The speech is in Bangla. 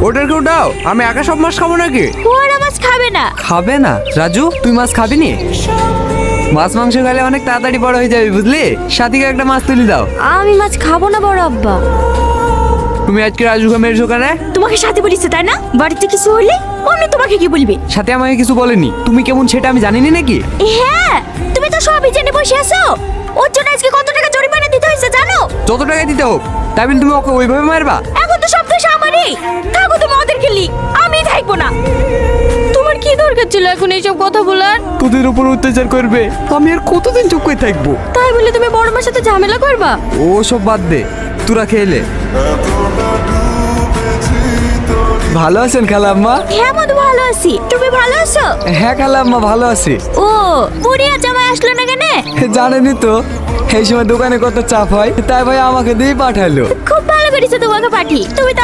ওটাকে উঠাও, আমি একা সব মাছ খাবো নাকি? ওরা মাছ খাবে না। খাবে না? রাজু তুই মাছ খাবি নি? মাছ মাংস খেলে অনেক তাড়াতাড়ি বড় হয়ে যাবে বুঝলি। সাথীকে একটা মাছ তুলি দাও। আমি মাছ খাবো না বড় আব্বা। তুমি আজকে রাজুকে মেরেছো কেন? তোমাকে সাথে বলিস তাই না? বাড়িতে কিছু হলে অন্য তোমাকে কি বলবে? সাথে আমাকে কিছু বলেনি, তুমি কেমন সেটা আমি জানিনি নাকি? হ্যাঁ, তুমি তো সবই জেনে বসে আছো। ওর জন্য আজকে কত টাকা জরিমানা দিতে হয়েছে জানো? যত টাকা দিতে হোক, তাই বলে তুমি ওকে ওইভাবে মারবা? এখন তো সব দোষ আমারই। থাকো তুমি ওদের খেলি, আমি থাকবো না। তোমার কি দরকার ছিল এখন এইসব কথা বলার? তোদের উপর অত্যাচার করবে, আমি আর কতদিন চুপ করে থাকবো? তাই বলে তুমি বড় মার সাথে ঝামেলা করবা? ও সব বাদ দে, তোরা খেলে। ভালো আছেন খালাম্মা? হ্যাঁ মধু, ভালো আছি। তুমি ভালো আছো? হ্যাঁ খালাম্মা ভালো আছি। ও বুড়ি আর জামাই আসলো না কেন? জানেনই তো এই সময় দোকানে কত চাপ হয়, তাই ভাই আমাকে দিয়ে পাঠালো। খুব ভালো করেছো তোমাকে পাঠি। তুমি তো